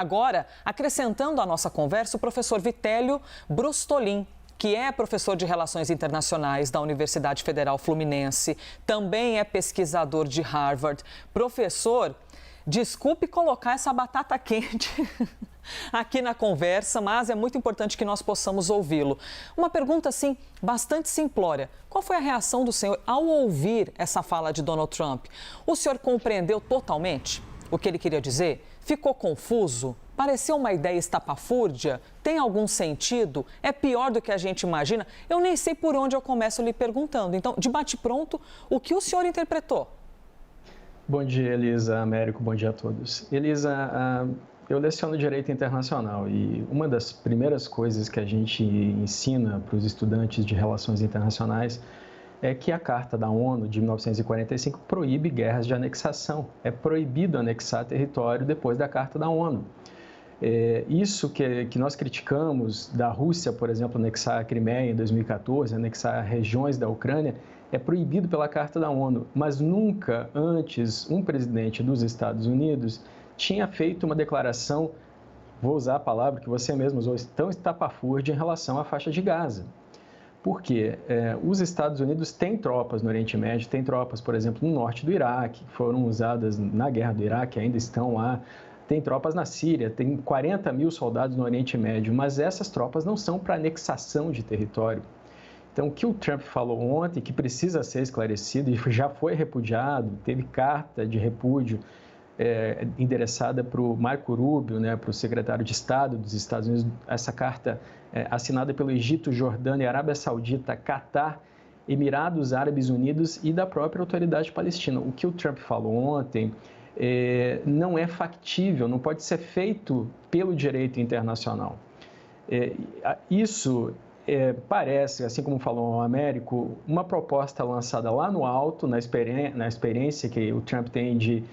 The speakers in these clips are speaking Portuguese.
Agora, acrescentando à nossa conversa, o professor Vitélio Brustolin, que é professor de Relações Internacionais da Universidade Federal Fluminense, também é pesquisador de Harvard. Professor, desculpe colocar essa batata quente aqui na conversa, mas é muito importante que nós possamos ouvi-lo. Uma pergunta, assim, bastante simplória. Qual foi a reação do senhor ao ouvir essa fala de Donald Trump? O senhor compreendeu totalmente o que ele queria dizer? Ficou confuso? Pareceu uma ideia estapafúrdia? Tem algum sentido? É pior do que a gente imagina? Eu nem sei por onde eu começo lhe perguntando. Então, de bate-pronto, o que o senhor interpretou? Bom dia, Elisa, Américo, bom dia a todos. Elisa, eu leciono Direito Internacional e uma das primeiras coisas que a gente ensina para os estudantes de Relações Internacionais é que a Carta da ONU de 1945 proíbe guerras de anexação. É proibido anexar território depois da Carta da ONU. Isso que nós criticamos da Rússia, por exemplo, anexar a Crimeia em 2014, anexar regiões da Ucrânia, é proibido pela Carta da ONU. Mas nunca antes um presidente dos Estados Unidos tinha feito uma declaração, vou usar a palavra que você mesmo usou, tão estapafúrdia em relação à faixa de Gaza. Porque os Estados Unidos têm tropas no Oriente Médio, têm tropas, por exemplo, no norte do Iraque, que foram usadas na guerra do Iraque, ainda estão lá. Tem tropas na Síria, tem 40 mil soldados no Oriente Médio, mas essas tropas não são para anexação de território. Então, o que o Trump falou ontem, que precisa ser esclarecido e já foi repudiado, teve carta de repúdio endereçada para o Marco Rubio, né, para o secretário de Estado dos Estados Unidos, essa carta assinada pelo Egito, Jordânia, Arábia Saudita, Catar, Emirados Árabes Unidos e da própria autoridade palestina. O que o Trump falou ontem não é factível, não pode ser feito pelo direito internacional. Isso parece, assim como falou o Américo, uma proposta lançada lá no alto, na experiência que o Trump tem de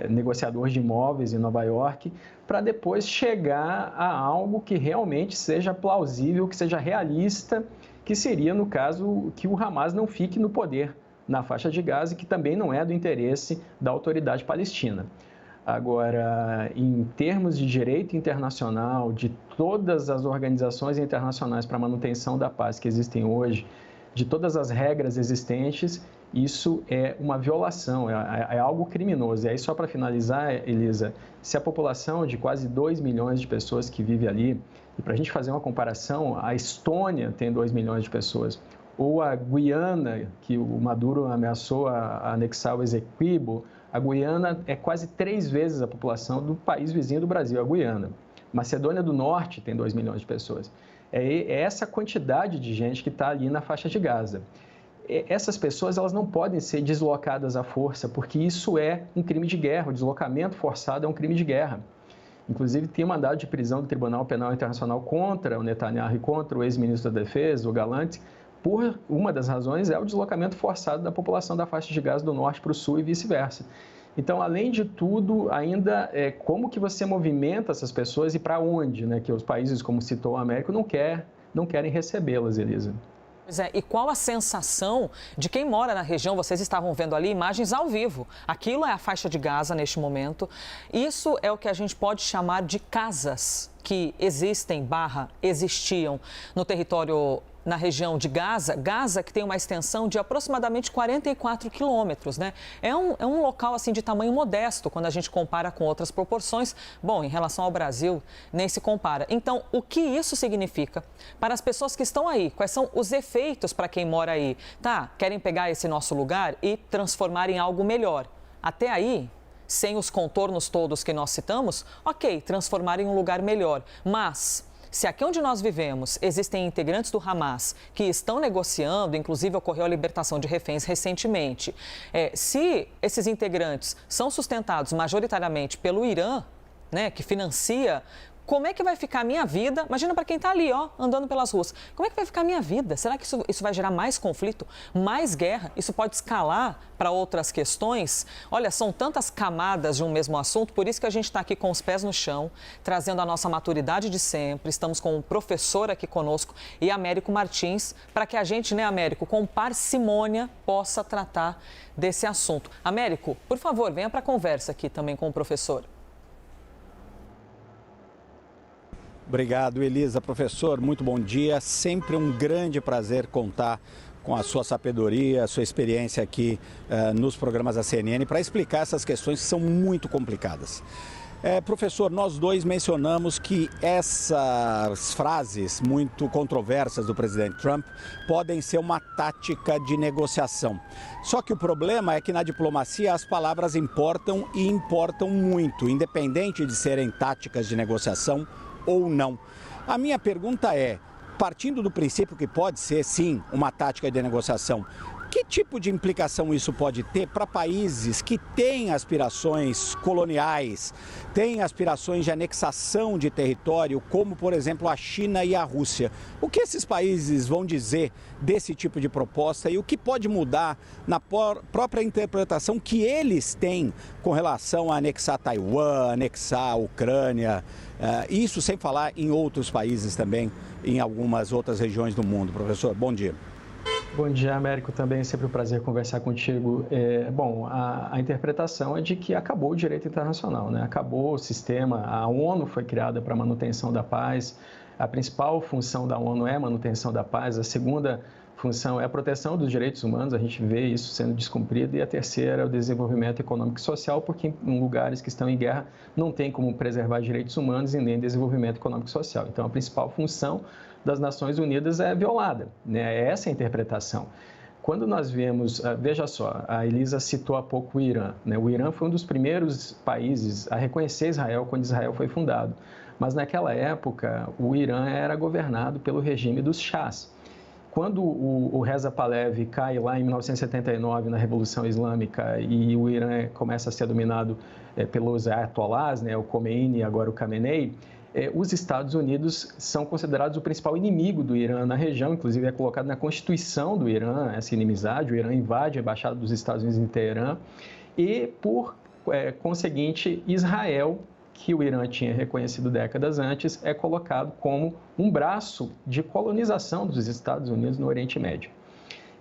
negociador de imóveis em Nova York, para depois chegar a algo que realmente seja plausível, que seja realista, que seria, no caso, que o Hamas não fique no poder na faixa de Gaza, que também não é do interesse da autoridade palestina. Agora, em termos de direito internacional, de todas as organizações internacionais para a manutenção da paz que existem hoje, de todas as regras existentes, isso é uma violação, é algo criminoso. E aí, só para finalizar, Elisa, se a população de quase 2 milhões de pessoas que vive ali, e para a gente fazer uma comparação, a Estônia tem 2 milhões de pessoas, ou a Guiana, que o Maduro ameaçou a anexar o Essequibo, a Guiana é quase 3 vezes a população do país vizinho do Brasil, a Guiana. Macedônia do Norte tem 2 milhões de pessoas. É essa quantidade de gente que está ali na faixa de Gaza. Essas pessoas elas não podem ser deslocadas à força, porque isso é um crime de guerra. O deslocamento forçado é um crime de guerra. Inclusive, tem mandado de prisão do Tribunal Penal Internacional contra o Netanyahu e contra o ex-ministro da Defesa, o Galante, por uma das razões é o deslocamento forçado da população da faixa de Gaza do norte para o sul e vice-versa. Então, além de tudo, ainda como que você movimenta essas pessoas e para onde, né? Que os países, como citou o Américo, não querem recebê-las, Elisa. Pois é, e qual a sensação de quem mora na região? Vocês estavam vendo ali imagens ao vivo. Aquilo é a faixa de Gaza neste momento. Isso é o que a gente pode chamar de casas que existiam no território, na região de Gaza. Gaza, que tem uma extensão de aproximadamente 44 quilômetros, né? É um local, assim, de tamanho modesto, quando a gente compara com outras proporções. Bom, em relação ao Brasil, nem se compara. Então, o que isso significa para as pessoas que estão aí? Quais são os efeitos para quem mora aí? Querem pegar esse nosso lugar e transformar em algo melhor. Até aí, sem os contornos todos que nós citamos, ok, transformar em um lugar melhor. Mas se aqui onde nós vivemos existem integrantes do Hamas que estão negociando, inclusive ocorreu a libertação de reféns recentemente, se esses integrantes são sustentados majoritariamente pelo Irã, né, que financia, como é que vai ficar a minha vida? Imagina para quem está ali, andando pelas ruas. Como é que vai ficar a minha vida? Será que isso vai gerar mais conflito, mais guerra? Isso pode escalar para outras questões? Olha, são tantas camadas de um mesmo assunto, por isso que a gente está aqui com os pés no chão, trazendo a nossa maturidade de sempre. Estamos com o professor aqui conosco e Américo Martins, para que a gente, né, Américo, com parcimônia, possa tratar desse assunto. Américo, por favor, venha para a conversa aqui também com o professor. Obrigado, Elisa. Professor, muito bom dia. Sempre um grande prazer contar com a sua sabedoria, a sua experiência aqui nos programas da CNN para explicar essas questões que são muito complicadas. Professor, nós dois mencionamos que essas frases muito controversas do presidente Trump podem ser uma tática de negociação. Só que o problema é que na diplomacia as palavras importam e importam muito, independente de serem táticas de negociação ou não. A minha pergunta é, partindo do princípio que pode ser, sim, uma tática de negociação, que tipo de implicação isso pode ter para países que têm aspirações coloniais, têm aspirações de anexação de território, como, por exemplo, a China e a Rússia? O que esses países vão dizer desse tipo de proposta e o que pode mudar na própria interpretação que eles têm com relação a anexar Taiwan, anexar a Ucrânia, isso sem falar em outros países também, em algumas outras regiões do mundo. Professor, bom dia. Bom dia, Américo. Também é sempre um prazer conversar contigo. A interpretação é de que acabou o direito internacional, né? Acabou o sistema, a ONU foi criada para a manutenção da paz, a principal função da ONU é a manutenção da paz, a segunda função é a proteção dos direitos humanos, a gente vê isso sendo descumprido, e a terceira é o desenvolvimento econômico e social, porque em lugares que estão em guerra não tem como preservar direitos humanos e nem desenvolvimento econômico e social. Então, a principal função das Nações Unidas é violada, né? Essa é a interpretação. Quando nós vemos, veja só, a Elisa citou há pouco o Irã, né? O Irã foi um dos primeiros países a reconhecer Israel quando Israel foi fundado, mas naquela época o Irã era governado pelo regime dos Shahs. Quando o Reza Pahlavi cai lá em 1979 na Revolução Islâmica e o Irã começa a ser dominado pelos ayatollahs, né? O Khomeini e agora o Khamenei, os Estados Unidos são considerados o principal inimigo do Irã na região, inclusive é colocado na Constituição do Irã essa inimizade. O Irã invade a embaixada dos Estados Unidos em Teherã e, por conseguinte, Israel, que o Irã tinha reconhecido décadas antes, é colocado como um braço de colonização dos Estados Unidos no Oriente Médio.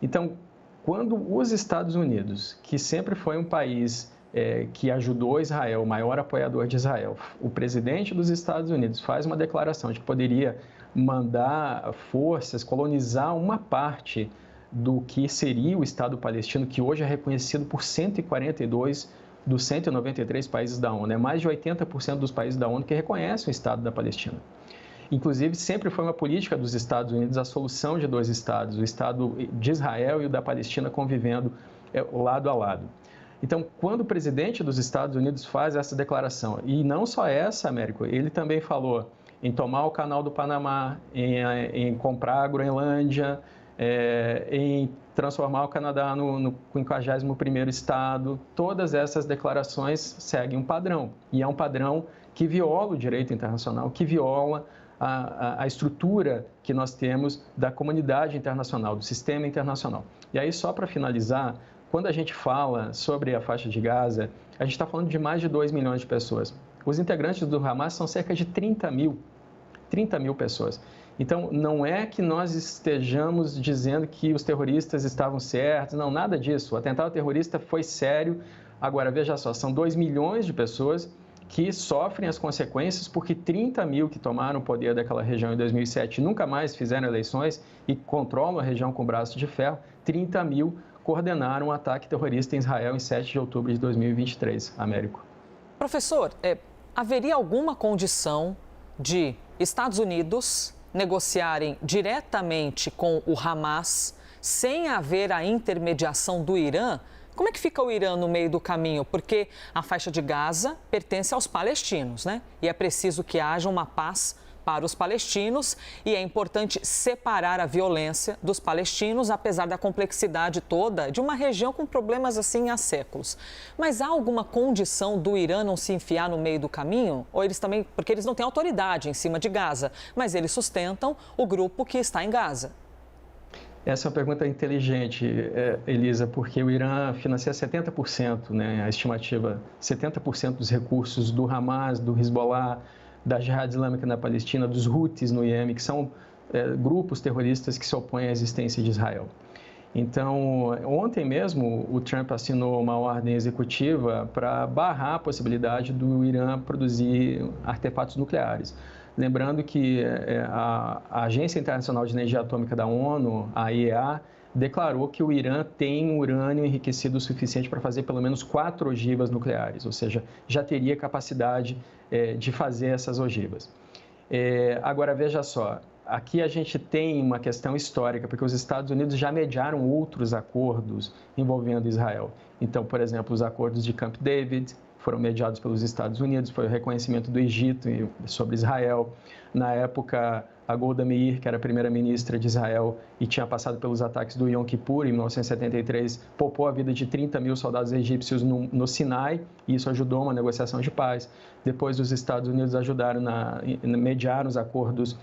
Então, quando os Estados Unidos, que sempre foi um país que ajudou Israel, o maior apoiador de Israel, o presidente dos Estados Unidos faz uma declaração de que poderia mandar forças, colonizar uma parte do que seria o Estado palestino, que hoje é reconhecido por 142 dos 193 países da ONU. É mais de 80% dos países da ONU que reconhecem o Estado da Palestina. Inclusive, sempre foi uma política dos Estados Unidos a solução de dois Estados, o Estado de Israel e o da Palestina convivendo lado a lado. Então, quando o presidente dos Estados Unidos faz essa declaração, e não só essa, Américo, ele também falou em tomar o canal do Panamá, em comprar a Groenlândia, em transformar o Canadá no 51º estado, todas essas declarações seguem um padrão, e é um padrão que viola o direito internacional, que viola a estrutura que nós temos da comunidade internacional, do sistema internacional. E aí, só para finalizar, quando a gente fala sobre a faixa de Gaza, a gente está falando de mais de 2 milhões de pessoas. Os integrantes do Hamas são cerca de 30 mil pessoas. Então, não é que nós estejamos dizendo que os terroristas estavam certos, não, nada disso. O atentado terrorista foi sério. Agora, veja só, são 2 milhões de pessoas que sofrem as consequências porque 30 mil que tomaram o poder daquela região em 2007 nunca mais fizeram eleições e controlam a região com braço de ferro, 30 mil coordenaram um ataque terrorista em Israel em 7 de outubro de 2023, Américo. Professor, haveria alguma condição de Estados Unidos negociarem diretamente com o Hamas sem haver a intermediação do Irã? Como é que fica o Irã no meio do caminho? Porque a faixa de Gaza pertence aos palestinos, né? E é preciso que haja uma paz para os palestinos e é importante separar a violência dos palestinos, apesar da complexidade toda de uma região com problemas assim há séculos. Mas há alguma condição do Irã não se enfiar no meio do caminho? Ou eles também, porque eles não têm autoridade em cima de Gaza, mas eles sustentam o grupo que está em Gaza? Essa é uma pergunta inteligente, Elisa, porque o Irã financia 70%, né, a estimativa, 70% dos recursos do Hamas, do Hezbollah, da Jihad Islâmica na Palestina, dos Houthis no Iêmen, que são grupos terroristas que se opõem à existência de Israel. Então, ontem mesmo, o Trump assinou uma ordem executiva para barrar a possibilidade do Irã produzir artefatos nucleares. Lembrando que a Agência Internacional de Energia Atômica da ONU, a IEA, declarou que o Irã tem urânio enriquecido o suficiente para fazer pelo menos 4 ogivas nucleares, ou seja, já teria capacidade de fazer essas ogivas. Agora, veja só, aqui a gente tem uma questão histórica, porque os Estados Unidos já mediaram outros acordos envolvendo Israel. Então, por exemplo, os acordos de Camp David foram mediados pelos Estados Unidos, foi o reconhecimento do Egito sobre Israel. Na época, a Golda Meir, que era a primeira-ministra de Israel e tinha passado pelos ataques do Yom Kippur, em 1973, poupou a vida de 30 mil soldados egípcios no Sinai, e isso ajudou uma negociação de paz. Depois, os Estados Unidos ajudaram mediar os acordos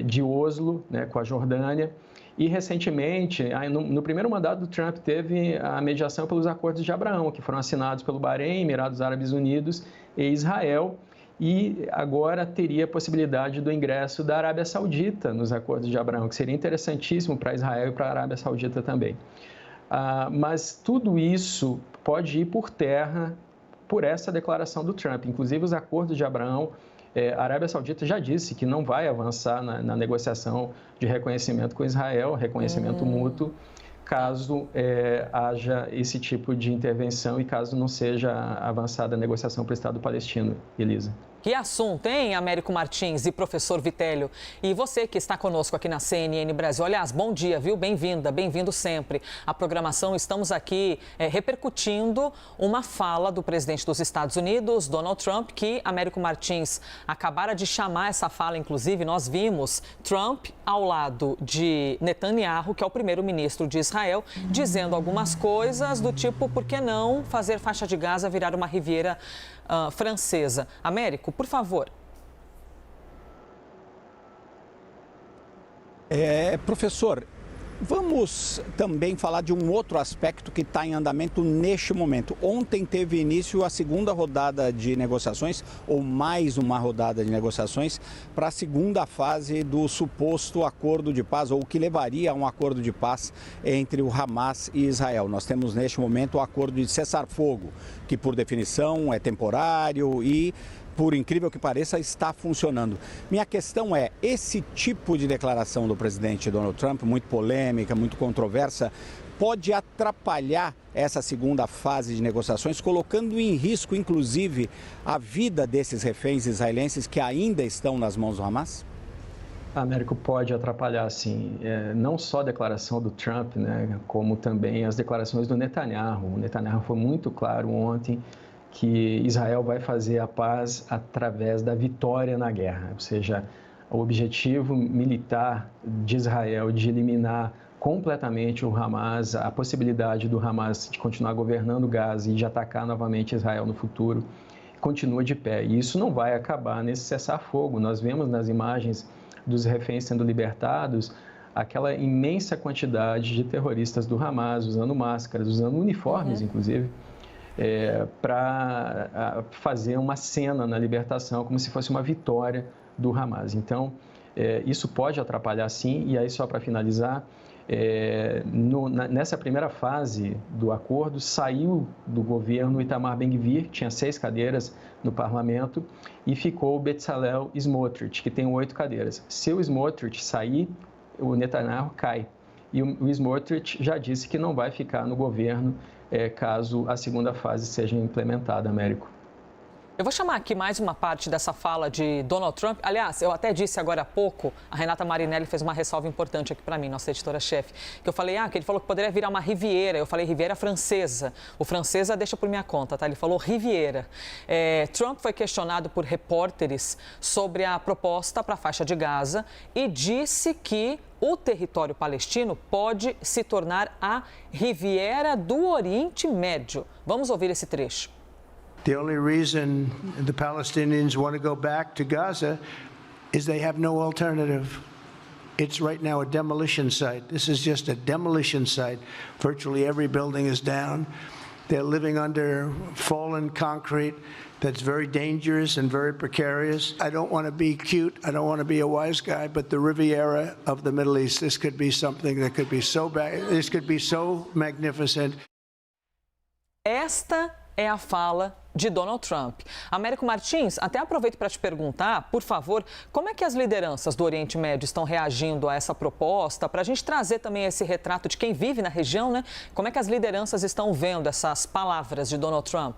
de Oslo, né, com a Jordânia. E, recentemente, no primeiro mandato do Trump, teve a mediação pelos acordos de Abraão, que foram assinados pelo Bahrein, Emirados Árabes Unidos e Israel. E agora teria a possibilidade do ingresso da Arábia Saudita nos acordos de Abraão, que seria interessantíssimo para Israel e para a Arábia Saudita também. Mas tudo isso pode ir por terra por essa declaração do Trump. Inclusive, os acordos de Abraão, a Arábia Saudita já disse que não vai avançar na negociação de reconhecimento com Israel, reconhecimento mútuo, caso haja esse tipo de intervenção e caso não seja avançada a negociação para o Estado palestino, Elisa. Que assunto, hein, Américo Martins e professor Vitélio? E você que está conosco aqui na CNN Brasil, aliás, bom dia, viu? Bem-vinda, bem-vindo sempre. A programação, estamos aqui repercutindo uma fala do presidente dos Estados Unidos, Donald Trump, que Américo Martins acabara de chamar essa fala, inclusive, nós vimos Trump ao lado de Netanyahu, que é o primeiro-ministro de Israel, dizendo algumas coisas do tipo, por que não fazer faixa de Gaza virar uma Riviera francesa. Américo, por favor. Professor, vamos também falar de um outro aspecto que está em andamento neste momento. Ontem teve início a segunda rodada de negociações, ou mais uma rodada de negociações, para a segunda fase do suposto acordo de paz, ou o que levaria a um acordo de paz entre o Hamas e Israel. Nós temos neste momento o acordo de cessar-fogo, que por definição é temporário e, por incrível que pareça, está funcionando. Minha questão é, esse tipo de declaração do presidente Donald Trump, muito polêmica, muito controversa, pode atrapalhar essa segunda fase de negociações, colocando em risco, inclusive, a vida desses reféns israelenses que ainda estão nas mãos do Hamas? Américo, pode atrapalhar, sim. Não só a declaração do Trump, né, como também as declarações do Netanyahu. O Netanyahu foi muito claro ontem que Israel vai fazer a paz através da vitória na guerra, ou seja, o objetivo militar de Israel de eliminar completamente o Hamas, a possibilidade do Hamas de continuar governando Gaza e de atacar novamente Israel no futuro, continua de pé. E isso não vai acabar nesse cessar-fogo. Nós vemos nas imagens dos reféns sendo libertados aquela imensa quantidade de terroristas do Hamas usando máscaras, usando uniformes, inclusive, para fazer uma cena na libertação, como se fosse uma vitória do Hamas. Então, isso pode atrapalhar, sim. E aí, só para finalizar, nessa primeira fase do acordo, saiu do governo Itamar Ben-Gvir, que tinha 6 cadeiras no parlamento, e ficou o Bezalel Smotrich, que tem 8 cadeiras. Se o Smotrich sair, o Netanyahu cai. E o Smotrich já disse que não vai ficar no governo caso a segunda fase seja implementada, Américo. Eu vou chamar aqui mais uma parte dessa fala de Donald Trump. Aliás, eu até disse agora há pouco, a Renata Marinelli fez uma ressalva importante aqui para mim, nossa editora-chefe, que eu falei, que ele falou que poderia virar uma Riviera. Eu falei Riviera francesa. O francesa deixa por minha conta, tá? Ele falou Riviera. Trump foi questionado por repórteres sobre a proposta para a faixa de Gaza e disse que o território palestino pode se tornar a Riviera do Oriente Médio. Vamos ouvir esse trecho. The only reason the Palestinians want to go back to Gaza is they have no alternative. It's right now a demolition site. This is just a demolition site. Virtually every building is down. They're living under fallen concrete. that's very dangerous and very precarious. I don't want to be cute. I don't want to be a wise guy, but the Riviera of the Middle East, this could be something that could be so bad. This could be so magnificent. Esta é a fala de Donald Trump. Américo Martins, até aproveito para te perguntar, por favor, como é que as lideranças do Oriente Médio estão reagindo a essa proposta, para a gente trazer também esse retrato de quem vive na região, né? Como é que as lideranças estão vendo essas palavras de Donald Trump?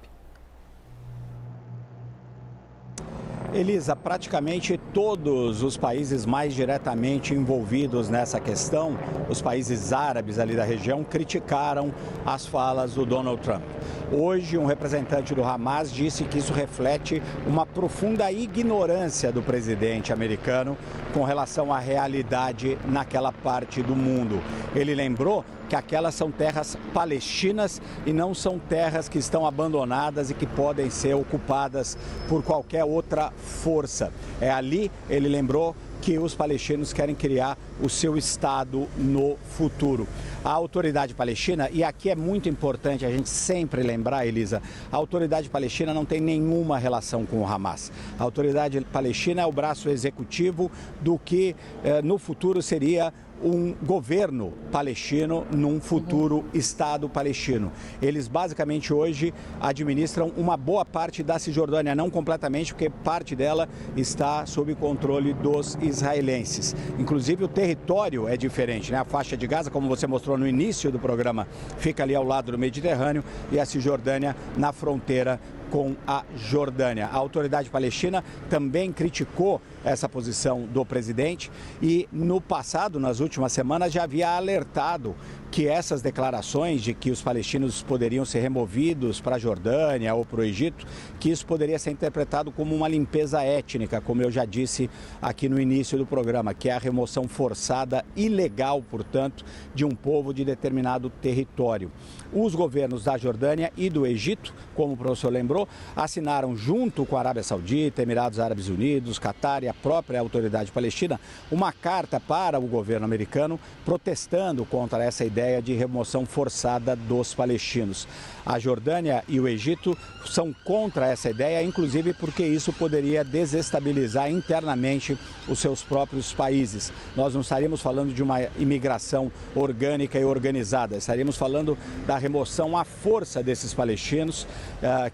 Elisa, praticamente todos os países mais diretamente envolvidos nessa questão, os países árabes ali da região, criticaram as falas do Donald Trump. Hoje, um representante do Hamas disse que isso reflete uma profunda ignorância do presidente americano com relação à realidade naquela parte do mundo. Ele lembrou que aquelas são terras palestinas e não são terras que estão abandonadas e que podem ser ocupadas por qualquer outra força. É ali, ele lembrou, que os palestinos querem criar o seu Estado no futuro. A autoridade palestina, e aqui é muito importante a gente sempre lembrar, Elisa, a autoridade palestina não tem nenhuma relação com o Hamas. A autoridade palestina é o braço executivo do que no futuro seria um governo palestino num futuro Estado palestino. Eles basicamente hoje administram uma boa parte da Cisjordânia, não completamente, porque parte dela está sob controle dos israelenses. Inclusive o território é diferente, né? A faixa de Gaza, como você mostrou no início do programa, fica ali ao lado do Mediterrâneo e a Cisjordânia na fronteira com a Jordânia. A autoridade palestina também criticou essa posição do presidente e no passado, nas últimas semanas, já havia alertado que essas declarações de que os palestinos poderiam ser removidos para a Jordânia ou para o Egito, que isso poderia ser interpretado como uma limpeza étnica, como eu já disse aqui no início do programa, que é a remoção forçada, ilegal, portanto, de um povo de determinado território. Os governos da Jordânia e do Egito, como o professor lembrou, assinaram junto com a Arábia Saudita, Emirados Árabes Unidos, Catar e a própria autoridade palestina uma carta para o governo americano protestando contra essa ideia de remoção forçada dos palestinos. A Jordânia e o Egito são contra essa ideia, inclusive porque isso poderia desestabilizar internamente os seus próprios países. Nós não estaríamos falando de uma imigração orgânica e organizada, estaríamos falando da remoção à força desses palestinos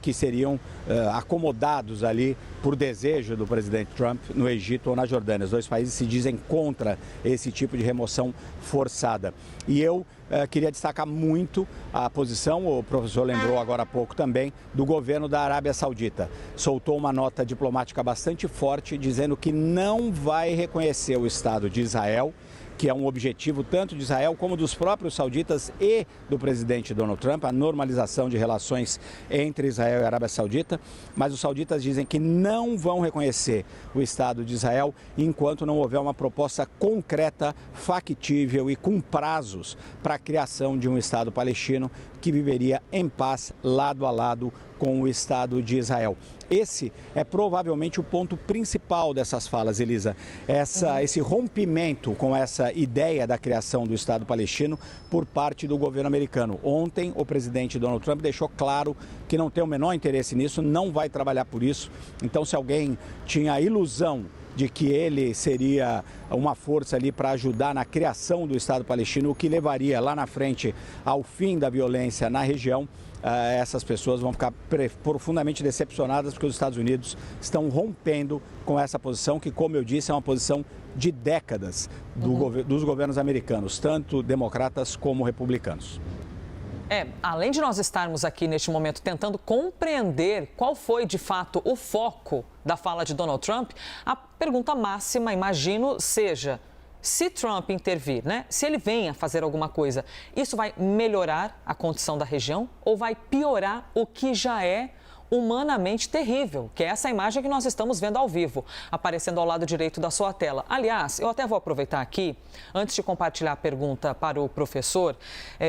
que seriam acomodados ali por desejo do presidente Trump no Egito ou na Jordânia. Os dois países se dizem contra esse tipo de remoção forçada. E eu queria destacar muito a posição, o professor lembrou agora há pouco também, do governo da Arábia Saudita. Soltou uma nota diplomática bastante forte dizendo que não vai reconhecer o Estado de Israel, que é um objetivo tanto de Israel como dos próprios sauditas e do presidente Donald Trump, a normalização de relações entre Israel e a Arábia Saudita, mas os sauditas dizem que não vão reconhecer o Estado de Israel enquanto não houver uma proposta concreta, factível e com prazos para a criação de um Estado palestino que viveria em paz lado a lado com o Estado de Israel. Esse é provavelmente o ponto principal dessas falas, Elisa. Esse rompimento com essa ideia da criação do Estado palestino por parte do governo americano. Ontem, o presidente Donald Trump deixou claro que não tem o menor interesse nisso, não vai trabalhar por isso. Então, se alguém tinha a ilusão de que ele seria uma força ali para ajudar na criação do Estado palestino, o que levaria lá na frente ao fim da violência na região, essas pessoas vão ficar profundamente decepcionadas porque os Estados Unidos estão rompendo com essa posição que, como eu disse, é uma posição de décadas dos governos americanos, tanto democratas como republicanos. Além de nós estarmos aqui neste momento tentando compreender qual foi de fato o foco da fala de Donald Trump, a pergunta máxima, imagino, seja: se Trump intervir, né? Se ele venha fazer alguma coisa, isso vai melhorar a condição da região ou vai piorar o que já é humanamente terrível, que é essa imagem que nós estamos vendo ao vivo, aparecendo ao lado direito da sua tela. Aliás, eu até vou aproveitar aqui, antes de compartilhar a pergunta para o professor,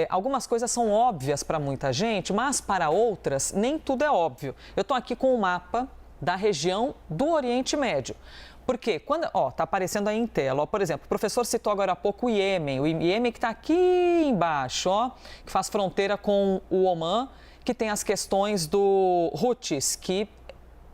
algumas coisas são óbvias para muita gente, mas para outras nem tudo é óbvio. Eu estou aqui com um mapa da região do Oriente Médio. Porque quando, está aparecendo aí em tela, por exemplo, o professor citou agora há pouco o Iêmen que está aqui embaixo, que faz fronteira com o Omã, que tem as questões do Houthis, que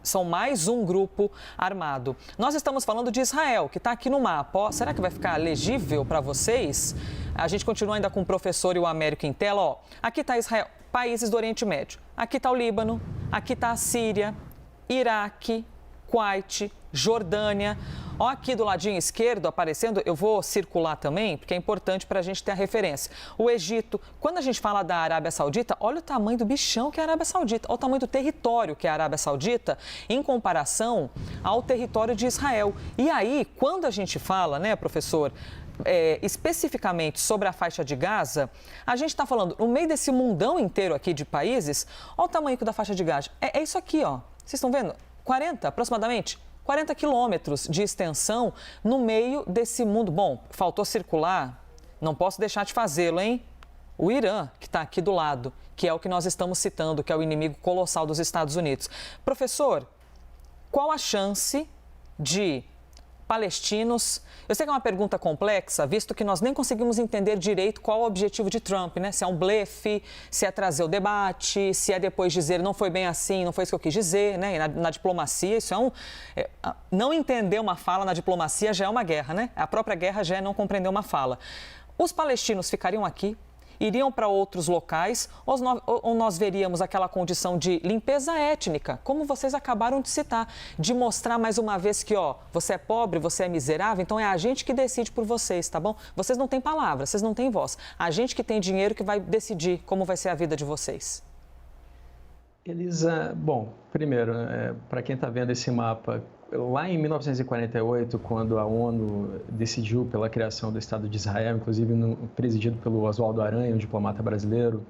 são mais um grupo armado. Nós estamos falando de Israel, que está aqui no mapa. Ó, será que vai ficar legível para vocês? A gente continua ainda com o professor e o Américo em tela. Ó, aqui está Israel, países do Oriente Médio. Aqui está o Líbano, aqui está a Síria, Iraque, Kuwait, Jordânia. Ó, aqui do ladinho esquerdo aparecendo, eu vou circular também, porque é importante para a gente ter a referência. O Egito, quando a gente fala da Arábia Saudita, olha o tamanho do bichão que é a Arábia Saudita, olha o tamanho do território que é a Arábia Saudita em comparação ao território de Israel. E aí, quando a gente fala, né, professor, especificamente sobre a faixa de Gaza, a gente está falando, no meio desse mundão inteiro aqui de países, olha o tamanho da faixa de Gaza. É isso aqui, ó. Vocês estão vendo? 40, aproximadamente. 40 quilômetros de extensão no meio desse mundo. Bom, faltou circular, não posso deixar de fazê-lo, hein? O Irã, que está aqui do lado, que é o que nós estamos citando, que é o inimigo colossal dos Estados Unidos. Professor, qual a chance de palestinos... Eu sei que é uma pergunta complexa, visto que nós nem conseguimos entender direito qual o objetivo de Trump, né? Se é um blefe, se é trazer o debate, se é depois dizer não foi bem assim, não foi isso que eu quis dizer, né? E na diplomacia, isso não entender uma fala na diplomacia já é uma guerra, né? A própria guerra já é não compreender uma fala. Os palestinos ficariam aqui? Iriam para outros locais ou nós veríamos aquela condição de limpeza étnica, como vocês acabaram de citar, de mostrar mais uma vez que, ó, você é pobre, você é miserável, então é a gente que decide por vocês, tá bom? Vocês não têm palavra, vocês não têm voz. A gente que tem dinheiro que vai decidir como vai ser a vida de vocês. Elisa, bom, primeiro, para quem está vendo esse mapa, lá em 1948, quando a ONU decidiu pela criação do Estado de Israel, inclusive presidido pelo Oswaldo Aranha, um diplomata brasileiro,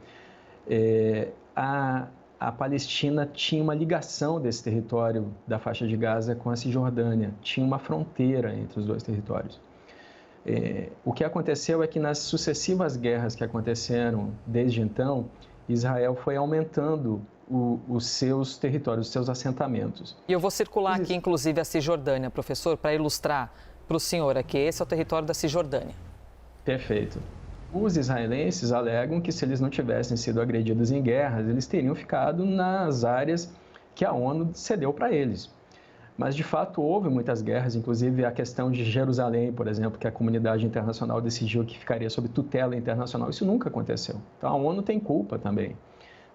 a Palestina tinha uma ligação desse território da faixa de Gaza com a Cisjordânia, tinha uma fronteira entre os dois territórios. O que aconteceu é que nas sucessivas guerras que aconteceram desde então, Israel foi aumentando os seus territórios, os seus assentamentos. E eu vou circular aqui, inclusive, a Cisjordânia, professor, para ilustrar para o senhor aqui. Esse é o território da Cisjordânia. Perfeito. Os israelenses alegam que se eles não tivessem sido agredidos em guerras, eles teriam ficado nas áreas que a ONU cedeu para eles. Mas, de fato, houve muitas guerras, inclusive a questão de Jerusalém, por exemplo, que a comunidade internacional decidiu que ficaria sob tutela internacional. Isso nunca aconteceu. Então, a ONU tem culpa também.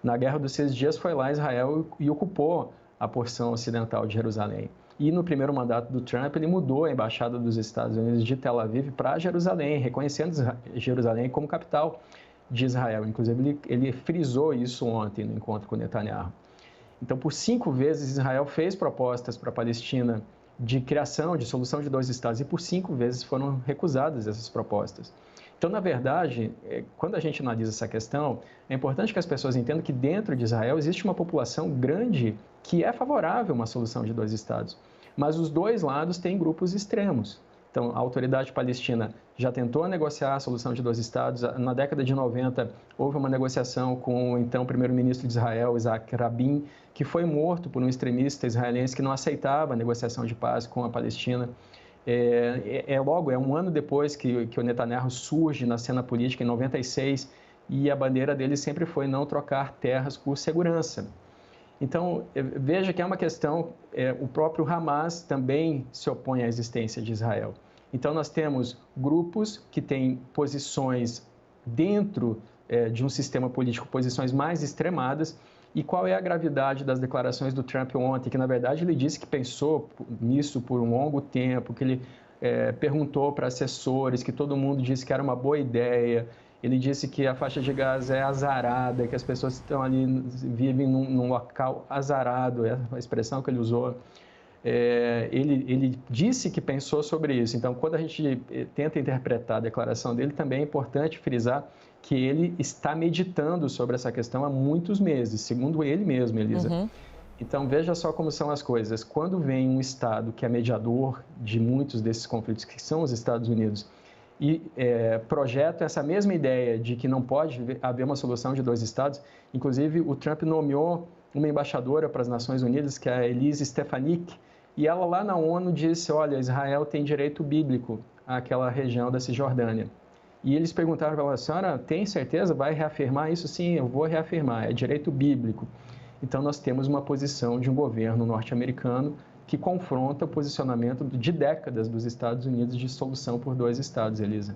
Na Guerra dos 6 Dias foi lá Israel e ocupou a porção ocidental de Jerusalém. E no primeiro mandato do Trump, ele mudou a embaixada dos Estados Unidos de Tel Aviv para Jerusalém, reconhecendo Jerusalém como capital de Israel. Inclusive, ele frisou isso ontem no encontro com Netanyahu. Então, por 5 vezes, Israel fez propostas para a Palestina de criação, de solução de 2 estados, e por 5 vezes foram recusadas essas propostas. Então, na verdade, quando a gente analisa essa questão, é importante que as pessoas entendam que dentro de Israel existe uma população grande que é favorável a uma solução de 2 estados. Mas os dois lados têm grupos extremos. Então, a autoridade palestina já tentou negociar a solução de 2 estados. Na década de 90, houve uma negociação com o então primeiro-ministro de Israel, Isaac Rabin, que foi morto por um extremista israelense que não aceitava a negociação de paz com a Palestina. É um ano depois que o Netanyahu surge na cena política, em 96, e a bandeira dele sempre foi não trocar terras por segurança. Então, veja que é uma questão, o próprio Hamas também se opõe à existência de Israel. Então, nós temos grupos que têm posições dentro de um sistema político, posições mais extremadas. E qual é a gravidade das declarações do Trump ontem? Que, na verdade, ele disse que pensou nisso por um longo tempo, que ele perguntou para assessores, que todo mundo disse que era uma boa ideia. Ele disse que a faixa de Gaza é azarada, que as pessoas que estão ali vivem num local azarado, é a expressão que ele usou. Ele disse que pensou sobre isso. Então, quando a gente tenta interpretar a declaração dele, também é importante frisar que ele está meditando sobre essa questão há muitos meses, segundo ele mesmo, Elisa. Uhum. Então, veja só como são as coisas. Quando vem um Estado que é mediador de muitos desses conflitos, que são os Estados Unidos, e projeta essa mesma ideia de que não pode haver uma solução de 2 estados, inclusive o Trump nomeou uma embaixadora para as Nações Unidas, que é a Elise Stefanik, e ela lá na ONU disse, olha, Israel tem direito bíblico àquela região da Cisjordânia. E eles perguntaram para ela, a senhora tem certeza, vai reafirmar isso? Sim, eu vou reafirmar, é direito bíblico. Então, nós temos uma posição de um governo norte-americano que confronta o posicionamento de décadas dos Estados Unidos de solução por 2 estados, Elisa.